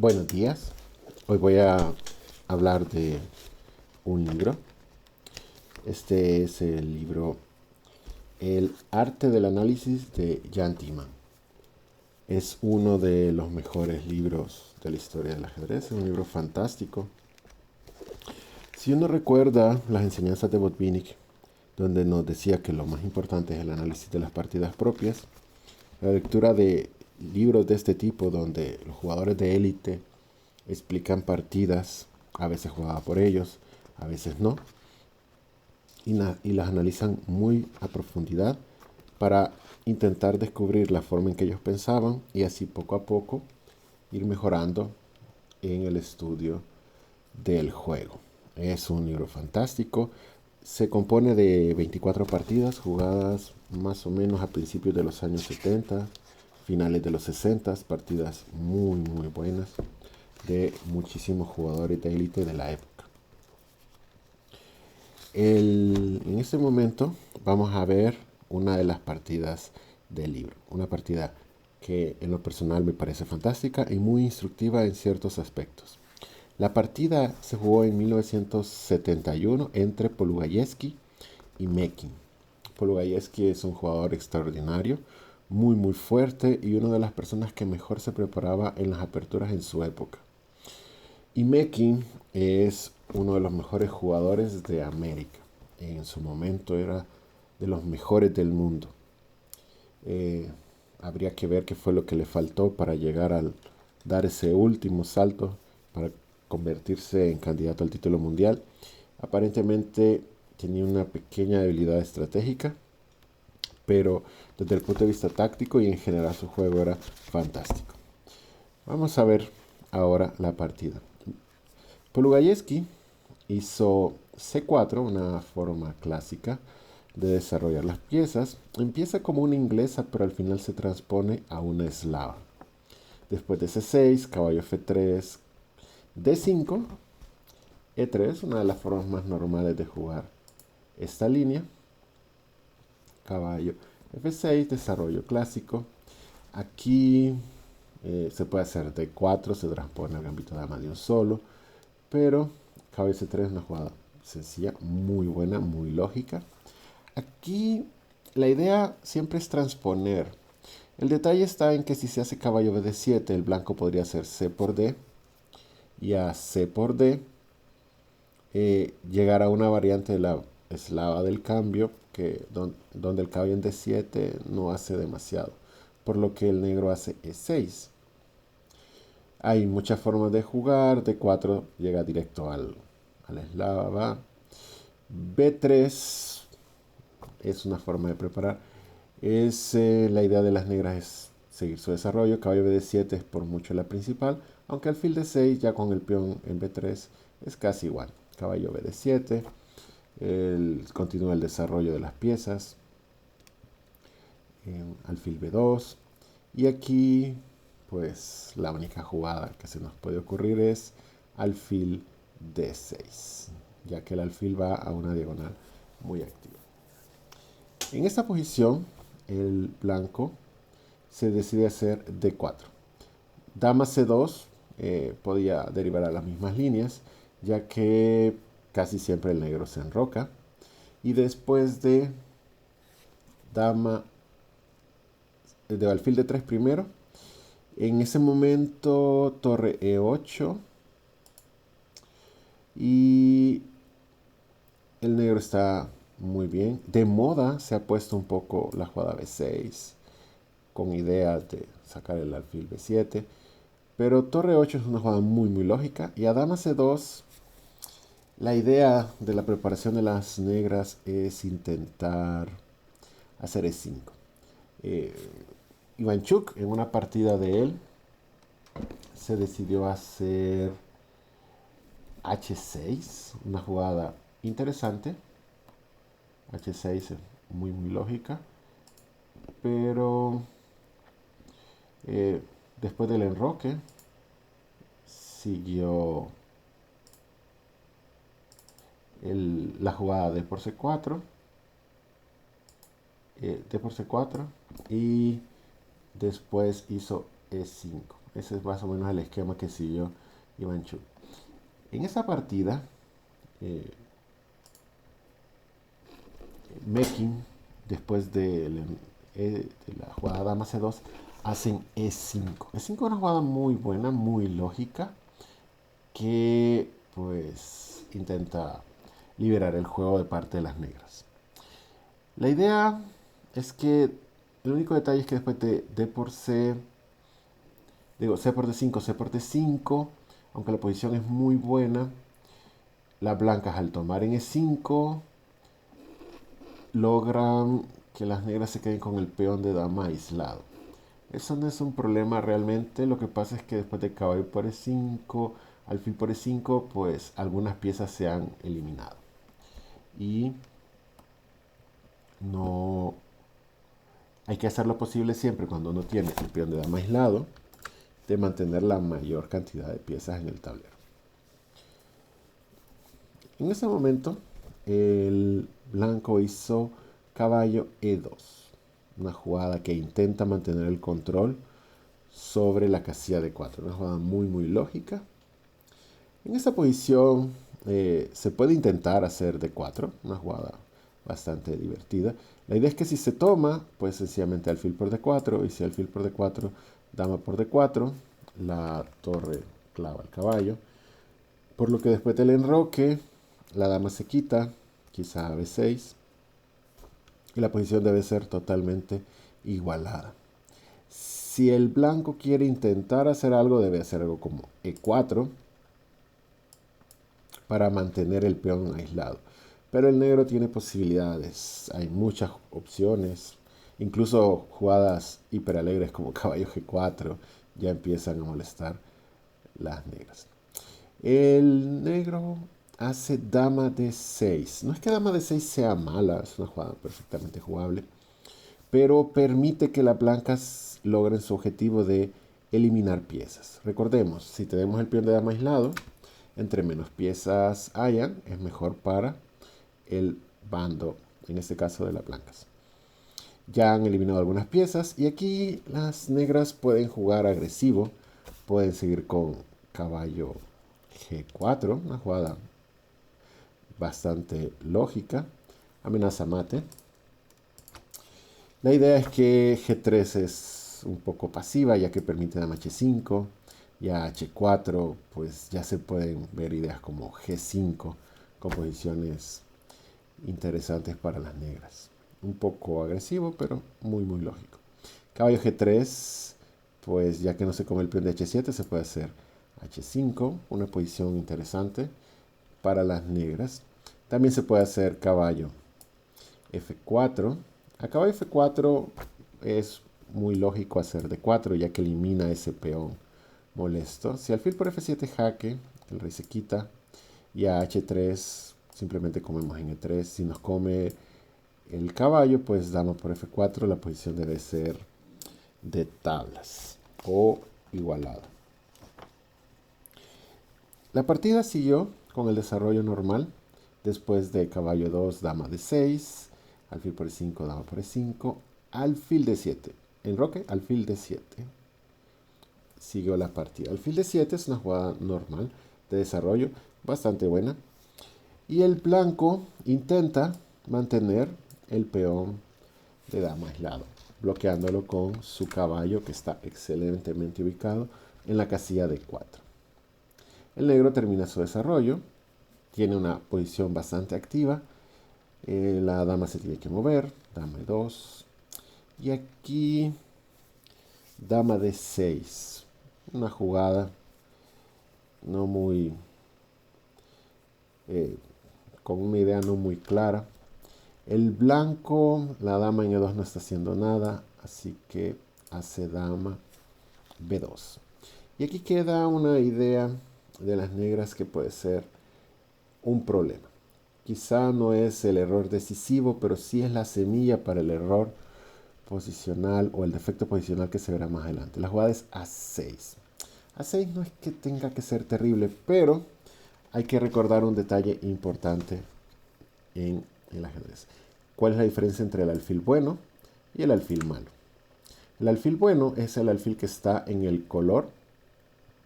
Buenos días. Hoy voy a hablar de un libro. Este es el libro El arte del análisis de Jan Timman. Es uno de los mejores libros de la historia del ajedrez. Es un libro fantástico. Si uno recuerda las enseñanzas de Botvinnik, donde nos decía que lo más importante es el análisis de las partidas propias, la lectura de libros de este tipo, donde los jugadores de élite explican partidas, a veces jugadas por ellos, a veces no, y las analizan muy a profundidad para intentar descubrir la forma en que ellos pensaban y así poco a poco ir mejorando en el estudio del juego. Es un libro fantástico. Se compone de 24 partidas jugadas más o menos a principios de los años 70, finales de los 60, partidas muy buenas de muchísimos jugadores de élite de la época. En este momento vamos a ver una de las partidas del libro. Una partida que en lo personal me parece fantástica y muy instructiva en ciertos aspectos. La partida se jugó en 1971 entre Polugayevsky y Mekin. Polugayevsky es un jugador extraordinario, muy fuerte y una de las personas que mejor se preparaba en las aperturas en su época. Y Mekin es uno de los mejores jugadores de América. En su momento era de los mejores del mundo. Habría que ver qué fue lo que le faltó para llegar a dar ese último salto para convertirse en candidato al título mundial. Aparentemente tenía una pequeña debilidad estratégica, pero desde el punto de vista táctico y en general su juego era fantástico. Vamos a ver ahora la partida. Polugayevsky hizo C4, una forma clásica de desarrollar las piezas. Empieza como una inglesa, pero al final se transpone a una eslava. Después de C6, caballo F3, D5, E3, una de las formas más normales de jugar esta línea. Caballo F6, desarrollo clásico. Aquí se puede hacer D4, se transpone al gambito de dama de un solo, pero caballo C3 es una jugada sencilla, muy buena, muy lógica. Aquí la idea siempre es transponer. El detalle está en que si se hace caballo BD7, el blanco podría hacer C por D y a C por D llegar a una variante de la eslava del cambio donde el caballo en D7 no hace demasiado, por lo que el negro hace E6. Hay muchas formas de jugar. D4 llega directo a la eslava. B3 es una forma de preparar. La idea de las negras es seguir su desarrollo. Caballo BD7 es por mucho la principal, aunque alfil D6 ya con el peón en B3 es casi igual. Caballo BD7, continúa el desarrollo de las piezas. Alfil B2 y aquí pues la única jugada que se nos puede ocurrir es alfil D6, ya que el alfil va a una diagonal muy activa. En esta posición el blanco se decide hacer D4. Dama C2 podía derivar a las mismas líneas, ya que casi siempre el negro se enroca. Y después de dama de alfil D3 primero, en ese momento torre E8 y el negro está muy bien. De moda se ha puesto un poco la jugada B6 con ideas de sacar el alfil B7. Pero torre 8 es una jugada muy lógica. Y a dama C2, la idea de la preparación de las negras es intentar hacer E5. Ivanchuk, en una partida de él, se decidió hacer H6, una jugada interesante. H6 es muy lógica, pero después del enroque siguió la jugada D por C4, D por C4 y después hizo E5. ese es más o menos el esquema que siguió Iván Chu. En esa partida, Mekin, después de la jugada dama C2, hacen E5. E5 es una jugada muy buena, muy lógica, que pues intenta liberar el juego de parte de las negras. La idea es que el único detalle es que después de D por C, digo C por D5, C por D5, aunque la posición es muy buena, las blancas al tomar en E5 logran que las negras se queden con el peón de dama aislado. Eso no es un problema realmente, lo que pasa es que después de caballo por E5, alfil por E5, pues algunas piezas se han eliminado. Y no hay que hacer lo posible siempre cuando uno tiene el peón de dama aislado, de mantener la mayor cantidad de piezas en el tablero. En ese momento, el blanco hizo caballo E2, una jugada que intenta mantener el control sobre la casilla de 4, una jugada muy lógica. En esa posición se puede intentar hacer D4, una jugada bastante divertida. La idea es que si se toma, pues sencillamente alfil por D4, y si alfil por D4, dama por D4, la torre clava el caballo. Por lo que después del enroque, la dama se quita, quizá a B6, y la posición debe ser totalmente igualada. Si el blanco quiere intentar hacer algo, debe hacer algo como E4 para mantener el peón aislado. Pero el negro tiene posibilidades, hay muchas opciones, incluso jugadas hiperalegres como caballo G4 ya empiezan a molestar las negras. El negro hace dama D6. No es que dama D6 sea mala, es una jugada perfectamente jugable, pero permite que las blancas logren su objetivo de eliminar piezas. Recordemos, si tenemos el peón de dama aislado, entre menos piezas hayan, es mejor para el bando, en este caso de las blancas. Ya han eliminado algunas piezas y aquí las negras pueden jugar agresivo, pueden seguir con caballo G4, una jugada bastante lógica, amenaza mate. La idea es que G3 es un poco pasiva, ya que permite dama H5, ya H4, pues ya se pueden ver ideas como G5, con posiciones interesantes para las negras. Un poco agresivo, pero muy lógico. Caballo G3, pues ya que no se come el peón de H7, se puede hacer H5, una posición interesante para las negras. También se puede hacer caballo F4. A caballo F4 es muy lógico hacer D4, ya que elimina ese peón molesto. Si alfil por F7 jaque, el rey se quita, y a H3 simplemente comemos en E3. Si nos come el caballo, pues dama por F4, la posición debe ser de tablas o igualada. La partida siguió con el desarrollo normal, después de caballo 2, dama D6, alfil por E5, dama por E5, alfil D7, enroque, alfil D7. Siguió la partida. Alfil D7 es una jugada normal de desarrollo, bastante buena. Y el blanco intenta mantener el peón de dama aislado, bloqueándolo con su caballo, que está excelentemente ubicado en la casilla de 4. El negro termina su desarrollo, tiene una posición bastante activa, la dama se tiene que mover, dama E2, y aquí dama D6, una jugada no muy, con una idea no muy clara. El blanco, la dama en E2 no está haciendo nada, así que hace dama B2. Y aquí queda una idea de las negras que puede ser un problema. Quizá no es el error decisivo, pero sí es la semilla para el error posicional o el defecto posicional que se verá más adelante. La jugada es A6. A6 no es que tenga que ser terrible, pero hay que recordar un detalle importante en el ajedrez. ¿Cuál es la diferencia entre el alfil bueno y el alfil malo? El alfil bueno es el alfil que está en el color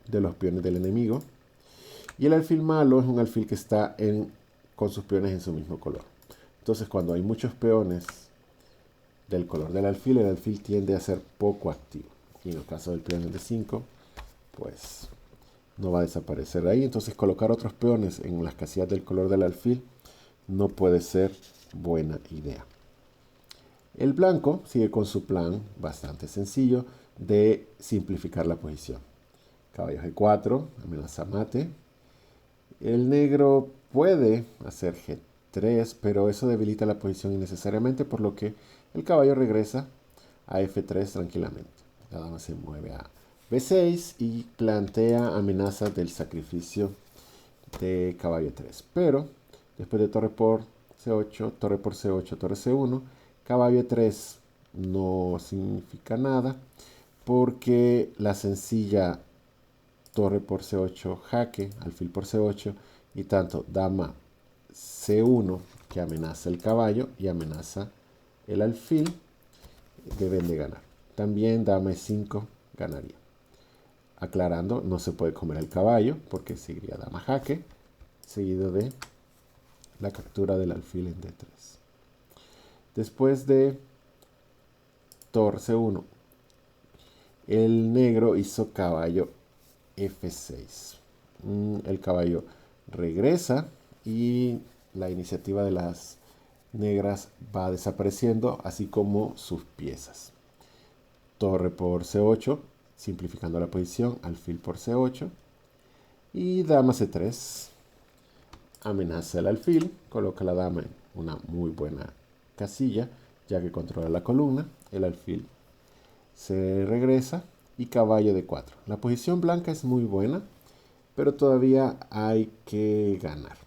de los peones del enemigo. Y el alfil malo es un alfil que está con sus peones en su mismo color. Entonces cuando hay muchos peones del color del alfil, el alfil tiende a ser poco activo. Y en el caso del peón de 5, pues no va a desaparecer de ahí. Entonces colocar otros peones en las casillas del color del alfil no puede ser buena idea. El blanco sigue con su plan bastante sencillo de simplificar la posición. Caballo G4, amenaza mate. El negro puede hacer G3, pero eso debilita la posición innecesariamente, por lo que el caballo regresa a F3 tranquilamente. La dama se mueve a B6 y plantea amenazas del sacrificio de caballo 3. Pero después de torre por C8, torre por C8, torre C1, caballo 3 no significa nada, porque la sencilla torre por C8 jaque, alfil por C8, y tanto dama C1 que amenaza el caballo y amenaza el alfil deben de ganar. También dama E5 ganaría. Aclarando, no se puede comer el caballo porque seguiría dama jaque, seguido de la captura del alfil en D3. Después de torre C1, el negro hizo caballo F6. El caballo regresa y la iniciativa de las negras va desapareciendo, así como sus piezas. Torre por C8, simplificando la posición, alfil por C8. Y dama C3, amenaza el alfil, coloca la dama en una muy buena casilla, ya que controla la columna. El alfil se regresa y caballo D4. La posición blanca es muy buena, pero todavía hay que ganar.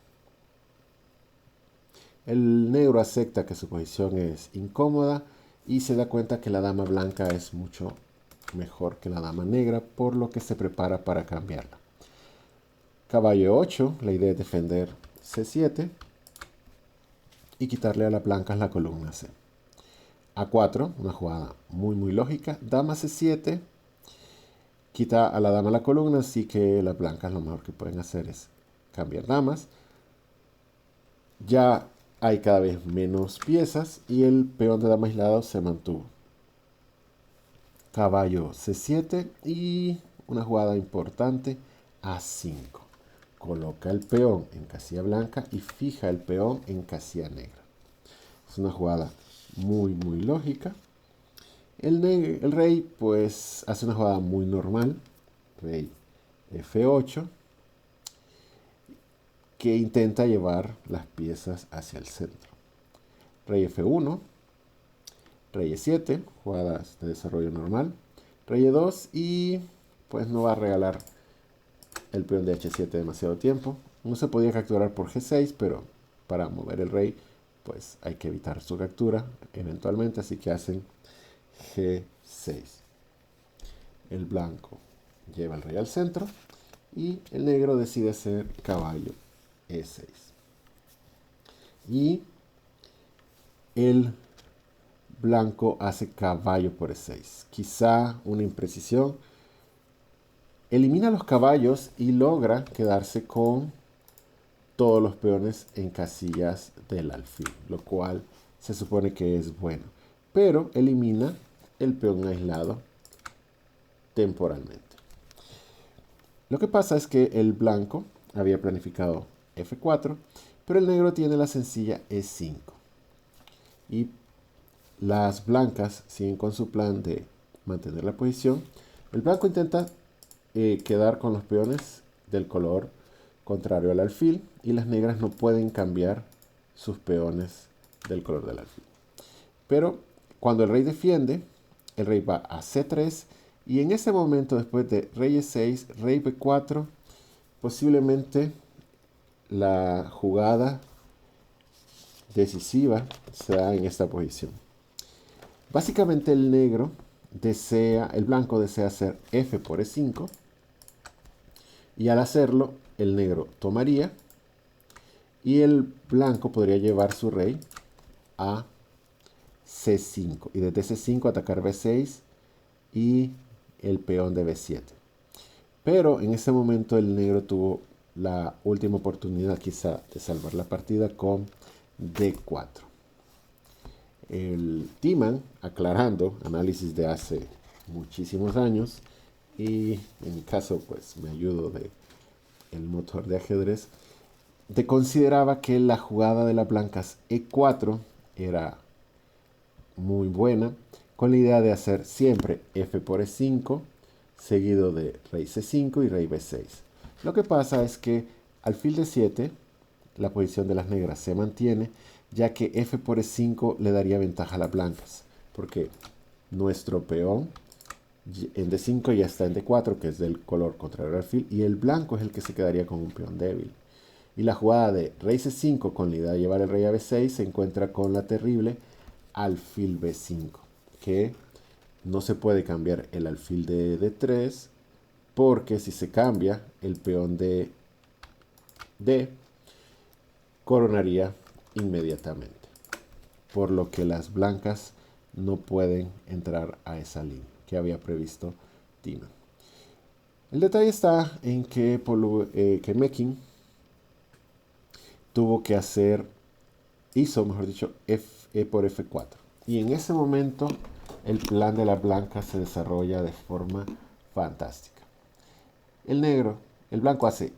El negro acepta que su posición es incómoda y se da cuenta que la dama blanca es mucho mejor que la dama negra, por lo que se prepara para cambiarla. Caballo 8, la idea es defender C7 y quitarle a las blancas la columna C. A4, una jugada muy lógica. Dama C7, quita a la dama la columna, así que las blancas lo mejor que pueden hacer es cambiar damas. Ya hay cada vez menos piezas y el peón de dama aislado se mantuvo. Caballo C7 y una jugada importante, A5. Coloca el peón en casilla blanca y fija el peón en casilla negra. Es una jugada muy lógica. El rey pues hace una jugada muy normal, rey F8, que intenta llevar las piezas hacia el centro. Rey F1, rey E7, jugadas de desarrollo normal. Rey E2 y pues no va a regalar el peón de H7 demasiado tiempo. No se podía capturar por G6, pero para mover el rey pues hay que evitar su captura eventualmente, así que hacen G6. El blanco lleva el rey al centro y el negro decide hacer caballo E6. Y el blanco hace caballo por E6. Quizá una imprecisión. Elimina los caballos y logra quedarse con todos los peones en casillas del alfil, lo cual se supone que es bueno. Pero elimina el peón aislado temporalmente. Lo que pasa es que el blanco había planificado F4, pero el negro tiene la sencilla E5. Y las blancas siguen con su plan de mantener la posición. El blanco intenta quedar con los peones del color contrario al alfil y las negras no pueden cambiar sus peones del color del alfil. Pero cuando el rey defiende, el rey va a C3 y en ese momento, después de rey E6, rey B4, posiblemente la jugada decisiva se da en esta posición. Básicamente el blanco desea hacer F por E5 y al hacerlo el negro tomaría y el blanco podría llevar su rey a C5 y desde C5 atacar B6 y el peón de B7. Pero en ese momento el negro tuvo la última oportunidad quizá de salvar la partida con D4. El Timan, aclarando, análisis de hace muchísimos años, y en mi caso pues me ayudo de el motor de ajedrez, te consideraba que la jugada de las blancas E4 era muy buena, con la idea de hacer siempre F por E5, seguido de rey C5 y rey B6. Lo que pasa es que alfil D7, la posición de las negras se mantiene, ya que F por E5 le daría ventaja a las blancas, porque nuestro peón en D5 ya está en D4, que es del color contrario al alfil, y el blanco es el que se quedaría con un peón débil. Y la jugada de rey C5 con la idea de llevar el rey a B6 se encuentra con la terrible alfil B5, que no se puede cambiar el alfil de D3, porque si se cambia el peón de D, coronaría inmediatamente, por lo que las blancas no pueden entrar a esa línea que había previsto Tina. El detalle está en que Meking tuvo que hizo, mejor dicho, E por F4. Y en ese momento el plan de la blanca se desarrolla de forma fantástica. El blanco hace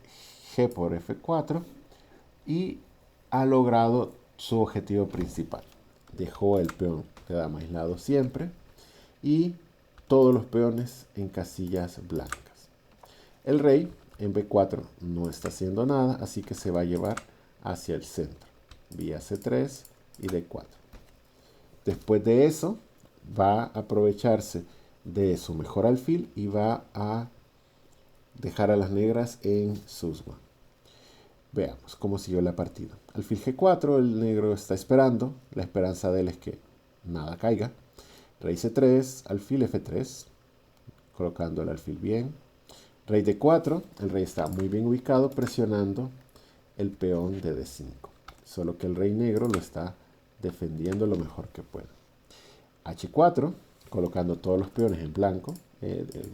G por F4 y ha logrado su objetivo principal. Dejó el peón de dama aislado siempre y todos los peones en casillas blancas. El rey en B4 no está haciendo nada, así que se va a llevar hacia el centro, vía C3 y D4. Después de eso, va a aprovecharse de su mejor alfil y va a dejar a las negras en susma. Veamos cómo siguió la partida. Alfil G4, el negro está esperando. La esperanza de él es que nada caiga. Rey C3, alfil F3, colocando el alfil bien. Rey D4, el rey está muy bien ubicado, presionando el peón de D5. Solo que el rey negro lo está defendiendo lo mejor que puede. H4, colocando todos los peones en blanco,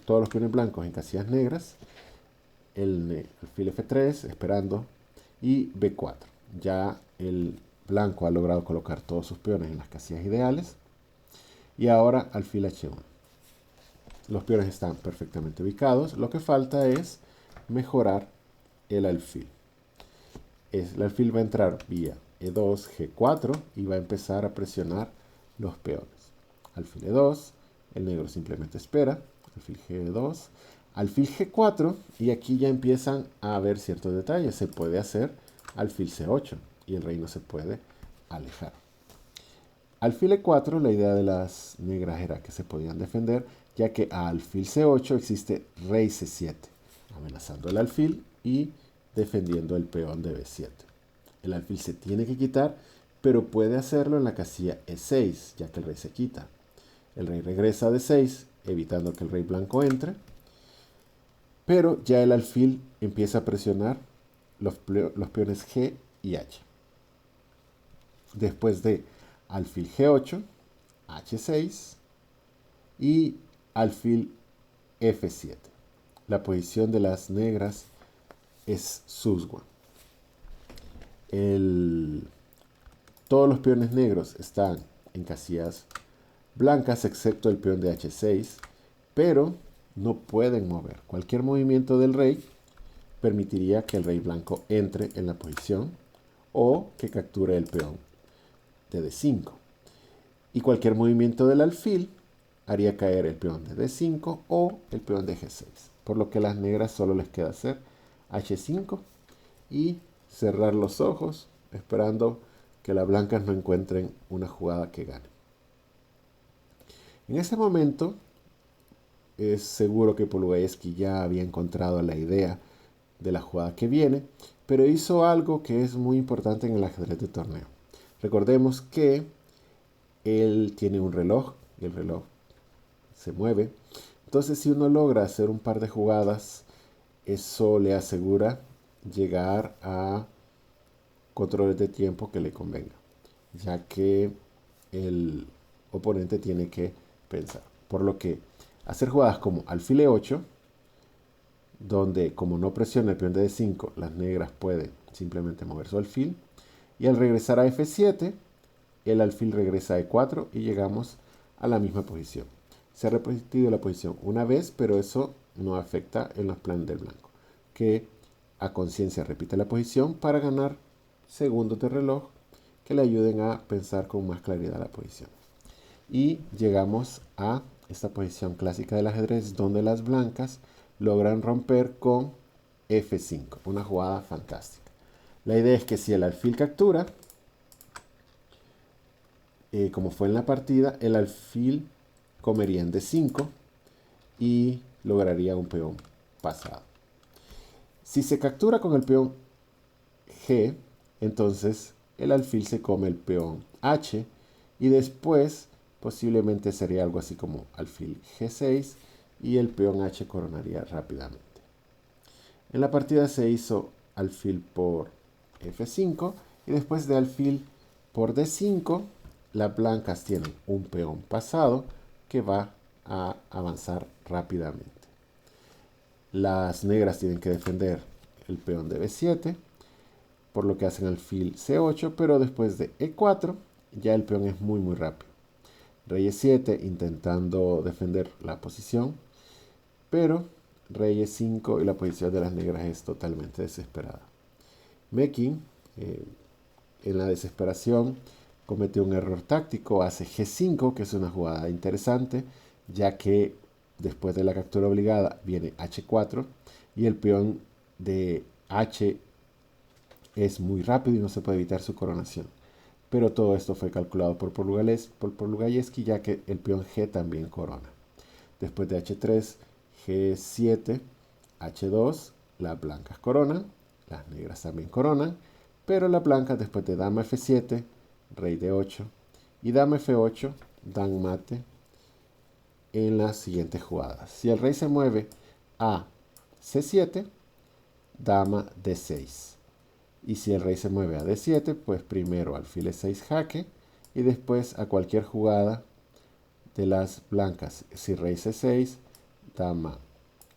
todos los peones blancos en casillas negras. El alfil F3, esperando. Y B4. Ya el blanco ha logrado colocar todos sus peones en las casillas ideales. Y ahora alfil H1. Los peones están perfectamente ubicados. Lo que falta es mejorar el alfil. El alfil va a entrar vía E2, G4 y va a empezar a presionar los peones. Alfil E2, el negro simplemente espera. Alfil G2, alfil G4 y aquí ya empiezan a haber ciertos detalles. Se puede hacer alfil C8 y el rey no se puede alejar. Alfil E4, la idea de las negras era que se podían defender, ya que a alfil C8 existe rey C7, amenazando el alfil y defendiendo el peón de B7. El alfil se tiene que quitar, pero puede hacerlo en la casilla E6, ya que el rey se quita. El rey regresa a D6, evitando que el rey blanco entre, pero ya el alfil empieza a presionar los peones G y H. Después de alfil G8, H6 y alfil F7. La posición de las negras es susgua. Todos los peones negros están en casillas blancas excepto el peón de H6, pero no pueden mover. Cualquier movimiento del rey permitiría que el rey blanco entre en la posición o que capture el peón de D5. Y cualquier movimiento del alfil haría caer el peón de D5 o el peón de G6. Por lo que a las negras solo les queda hacer H5 y cerrar los ojos esperando que las blancas no encuentren una jugada que gane. En ese momento es seguro que Polugaevsky ya había encontrado la idea de la jugada que viene, pero hizo algo que es muy importante en el ajedrez de torneo. Recordemos que él tiene un reloj y el reloj se mueve. Entonces, si uno logra hacer un par de jugadas, eso le asegura llegar a controles de tiempo que le convenga, ya que el oponente tiene que pensar. Por lo que hacer jugadas como alfil E8 donde como no presiona el peón de D5, las negras pueden simplemente mover su alfil. Y al regresar a F7, el alfil regresa a E4 y llegamos a la misma posición. Se ha repetido la posición una vez, pero eso no afecta en los planes del blanco, que a conciencia repite la posición para ganar segundos de reloj que le ayuden a pensar con más claridad la posición. Y llegamos a esta posición clásica del ajedrez donde las blancas logran romper con F5, una jugada fantástica. La idea es que si el alfil captura, como fue en la partida, el alfil comería en D5 y lograría un peón pasado. Si se captura con el peón G, entonces el alfil se come el peón H y después posiblemente sería algo así como alfil G6 y el peón H coronaría rápidamente. En la partida se hizo alfil por F5 y después de alfil por D5, las blancas tienen un peón pasado que va a avanzar rápidamente. Las negras tienen que defender el peón de B7, por lo que hacen alfil C8, pero después de E4 ya el peón es muy rápido. Rey E7 intentando defender la posición, pero rey E5 y la posición de las negras es totalmente desesperada. Meking, en la desesperación, comete un error táctico, hace G5, que es una jugada interesante, ya que después de la captura obligada viene H4 y el peón de H es muy rápido y no se puede evitar su coronación. Pero todo esto fue calculado por Polugayeski, ya que el peón G también corona. Después de H3, G7, H2, las blancas coronan, las negras también coronan, pero las blancas después de dama F7, rey D8 y dama F8 dan mate en las siguientes jugadas. Si el rey se mueve a C7, dama D6. Y si el rey se mueve a D7, pues primero alfil E6 jaque y después a cualquier jugada de las blancas. Si rey C6, dama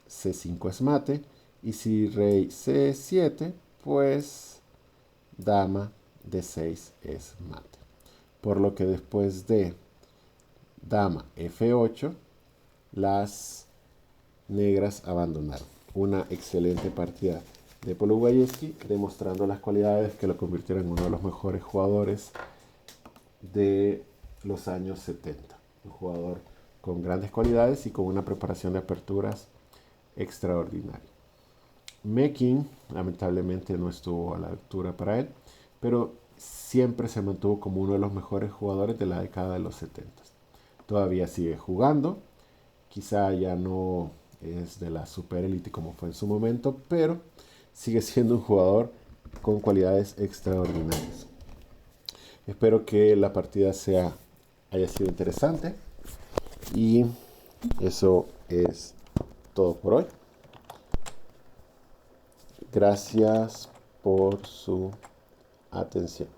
C5 es mate. Y si rey C7, pues dama D6 es mate. Por lo que después de dama F8, las negras abandonaron. Una excelente partida de Polugayeski, demostrando las cualidades que lo convirtieron en uno de los mejores jugadores de los años 70. Un jugador con grandes cualidades y con una preparación de aperturas extraordinaria. Meking lamentablemente no estuvo a la altura para él, pero siempre se mantuvo como uno de los mejores jugadores de la década de los 70. Todavía sigue jugando, quizá ya no es de la super élite como fue en su momento, pero sigue siendo un jugador con cualidades extraordinarias. Espero que la partida haya sido interesante y eso es todo por hoy. Gracias por su atención.